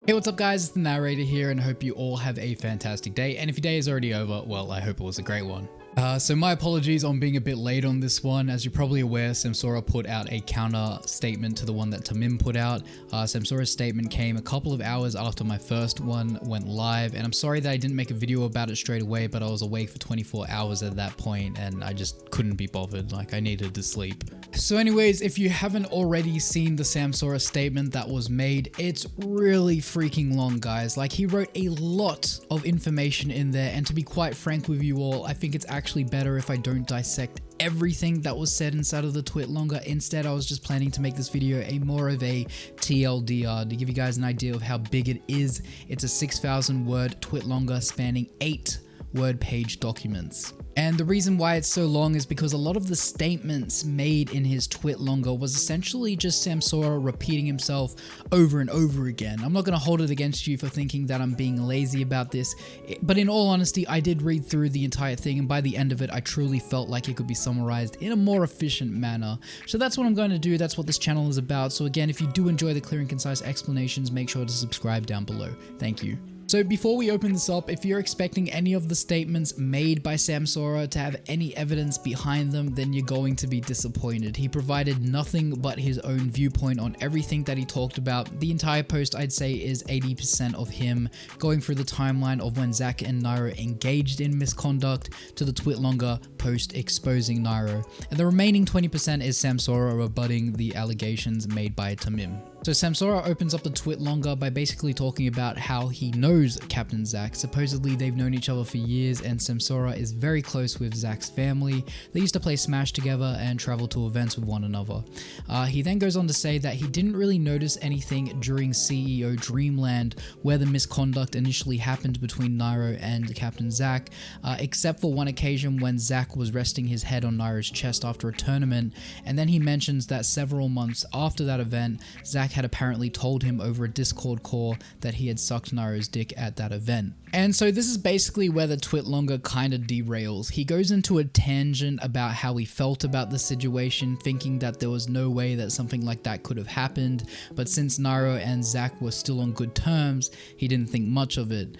Hey, what's up guys, it's the narrator here and hope you all have a fantastic day, and if your day is already over, well, I hope it was a great one. So my apologies on being a bit late on this one. As you're probably aware, Samsora put out a counter statement to the one that Tamim put out. Samsora's statement came a couple of hours after my first one went live, and I'm sorry that I didn't make a video about it straight away, but I was awake for 24 hours at that point and I just couldn't be bothered, like I needed to sleep. So anyways, if you haven't already seen the Samsora statement that was made, it's really freaking long, guys. Like, he wrote a lot of information in there, and to be quite frank with you all, I think it's actually better if I don't dissect everything that was said inside of the twitlonger. Instead, I was just planning to make this video more of a TLDR to give you guys an idea of how big it is. It's a 6,000 word twitlonger spanning 8 word page documents. And the reason why it's so long is because a lot of the statements made in his twitlonger was essentially just Samsora repeating himself over and over again. I'm not going to hold it against you for thinking that I'm being lazy about this, but in all honesty, I did read through the entire thing, and by the end of it, I truly felt like it could be summarized in a more efficient manner. So that's what I'm going to do. That's what this channel is about. So again, if you do enjoy the clear and concise explanations, make sure to subscribe down below. Thank you. So before we open this up, if you're expecting any of the statements made by Samsora to have any evidence behind them, then you're going to be disappointed. He provided nothing but his own viewpoint on everything that he talked about. The entire post, I'd say, is 80% of him going through the timeline of when Zach and Nairo engaged in misconduct to the twitlonger post exposing Nairo. And the remaining 20% is Samsora rebutting the allegations made by Tamim. So Samsora opens up the twitlonger by basically talking about how he knows Captain Zach. Supposedly they've known each other for years, and Samsora is very close with Zach's family. They used to play Smash together and travel to events with one another. He then goes on to say that he didn't really notice anything during CEO Dreamland where the misconduct initially happened between Nairo and Captain Zach, except for one occasion when Zach was resting his head on Nairo's chest after a tournament, and then he mentions that several months after that event, Zach had apparently told him over a Discord call that he had sucked Nairo's dick at that event. And so this is basically where the twitlonger kind of derails. He goes into a tangent about how he felt about the situation, thinking that there was no way that something like that could have happened, but since Nairo and Zach were still on good terms, he didn't think much of it.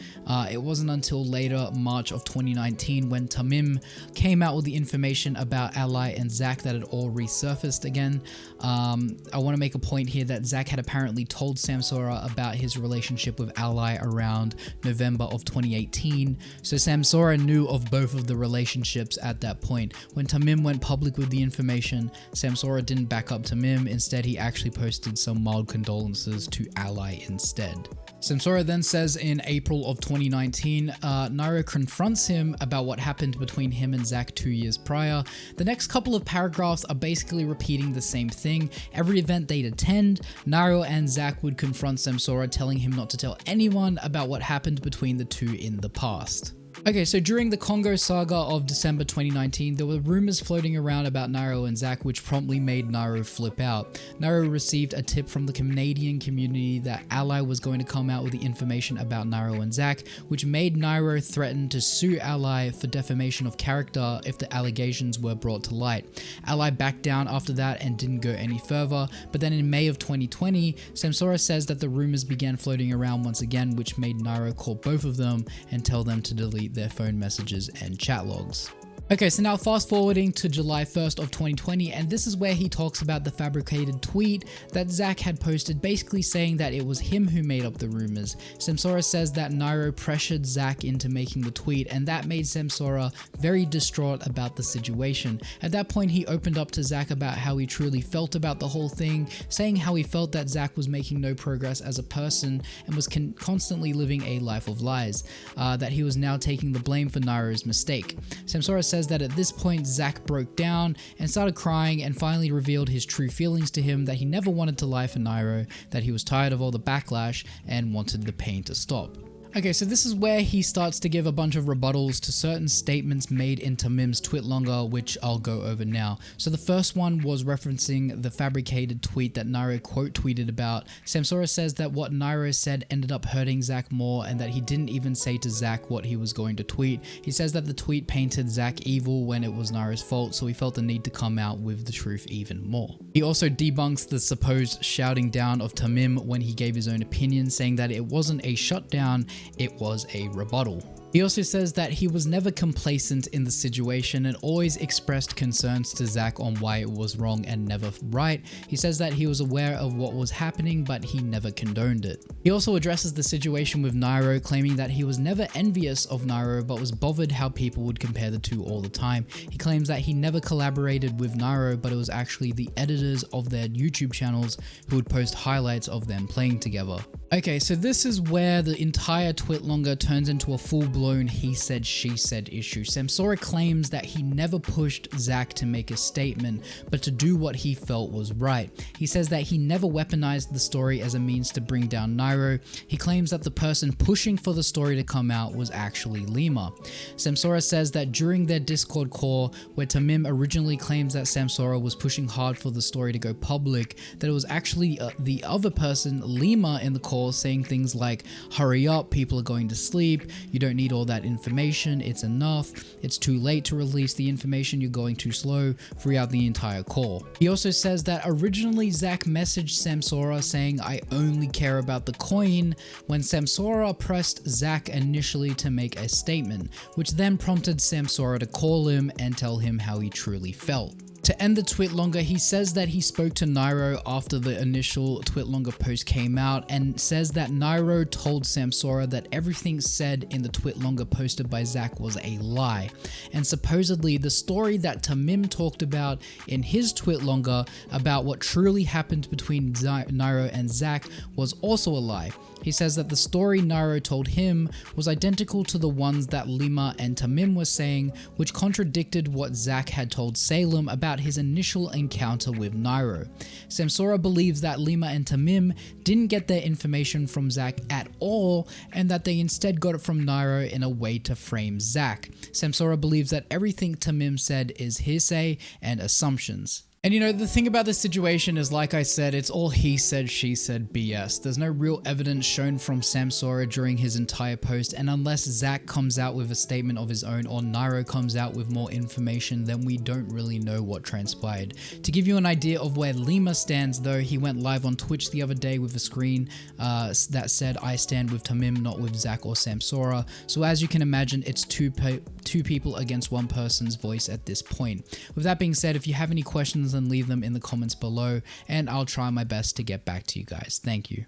It wasn't until later, March of 2019, when Tamim came out with the information about Ally and Zach that had all resurfaced again. I want to make a point here that Zach had apparently told Samsora about his relationship with Ally around November of 2018, so Samsora knew of both of the relationships at that point. When Tamim went public with the information, Samsora didn't back up Tamim. Instead, he actually posted some mild condolences to Ally instead. Samsora then says in April of 2019, Nairo confronts him about what happened between him and Zach 2 years prior. The next couple of paragraphs are basically repeating the same thing. Every event they'd attend, Nairo and Zach would confront Samsora, telling him not to tell anyone about what happened between the two in the past. Okay, so during the Congo saga of December 2019, there were rumors floating around about Nairo and Zach, which promptly made Nairo flip out. Nairo received a tip from the Canadian community that Ally was going to come out with the information about Nairo and Zach, which made Nairo threaten to sue Ally for defamation of character if the allegations were brought to light. Ally backed down after that and didn't go any further, but then in May of 2020, Samsora says that the rumors began floating around once again, which made Nairo call both of them and tell them to delete their phone messages and chat logs. Okay, so now fast forwarding to July 1st of 2020, and this is where he talks about the fabricated tweet that Zach had posted, basically saying that it was him who made up the rumors. Samsora says that Nairo pressured Zach into making the tweet, and that made Samsora very distraught about the situation. At that point, he opened up to Zach about how he truly felt about the whole thing, saying how he felt that Zach was making no progress as a person and was constantly living a life of lies, that he was now taking the blame for Nairo's mistake. Samsora says that at this point Zach broke down and started crying and finally revealed his true feelings to him, that he never wanted to lie for Nairo, that he was tired of all the backlash and wanted the pain to stop. Okay, so this is where he starts to give a bunch of rebuttals to certain statements made in Tamim's twitlonger, which I'll go over now. So the first one was referencing the fabricated tweet that Nairo quote tweeted about. Samsora says that what Nairo said ended up hurting Zach more, and that he didn't even say to Zach what he was going to tweet. He says that the tweet painted Zach evil when it was Nairo's fault, so he felt the need to come out with the truth even more. He also debunks the supposed shouting down of Tamim when he gave his own opinion, saying that it wasn't a shutdown, it was a rebuttal. He also says that he was never complacent in the situation and always expressed concerns to Zach on why it was wrong and never right. He says that he was aware of what was happening, but he never condoned it. He also addresses the situation with Nairo, claiming that he was never envious of Nairo, but was bothered how people would compare the two all the time. He claims that he never collaborated with Nairo, but it was actually the editors of their YouTube channels who would post highlights of them playing together. Okay, so this is where the entire twitlonger turns into a full-blown he said, she said issue. Samsora claims that he never pushed Zach to make a statement, but to do what he felt was right. He says that he never weaponized the story as a means to bring down Nairo. He claims that the person pushing for the story to come out was actually Lima. Samsora says that during their Discord call, where Tamim originally claims that Samsora was pushing hard for the story to go public, that it was actually the other person, Lima, in the call saying things like, hurry up, people are going to sleep, you don't need all that information, it's enough, it's too late to release the information, you're going too slow, throughout the entire call. He also says that originally Zach messaged Samsora saying, I only care about the coin, when Samsora pressed Zach initially to make a statement, which then prompted Samsora to call him and tell him how he truly felt. To end the twitlonger, he says that he spoke to Nairo after the initial twitlonger post came out and says that Nairo told Samsora that everything said in the twitlonger posted by Zach was a lie. And supposedly the story that Tamim talked about in his twitlonger about what truly happened between Nairo and Zach was also a lie. He says that the story Nairo told him was identical to the ones that Lima and Tamim were saying, which contradicted what Zach had told Salem about his initial encounter with Nairo. Samsora believes that Lima and Tamim didn't get their information from Zach at all, and that they instead got it from Nairo in a way to frame Zach. Samsora believes that everything Tamim said is hearsay and assumptions. And you know, the thing about this situation is, like I said, it's all he said, she said BS. There's no real evidence shown from Samsora during his entire post, and unless Zach comes out with a statement of his own or Nairo comes out with more information, then we don't really know what transpired. To give you an idea of where Lima stands though, he went live on Twitch the other day with a screen that said, I stand with Tamim, not with Zach or Samsora. So as you can imagine, it's two people against one person's voice at this point. With that being said, if you have any questions, then leave them in the comments below, and I'll try my best to get back to you guys. Thank you.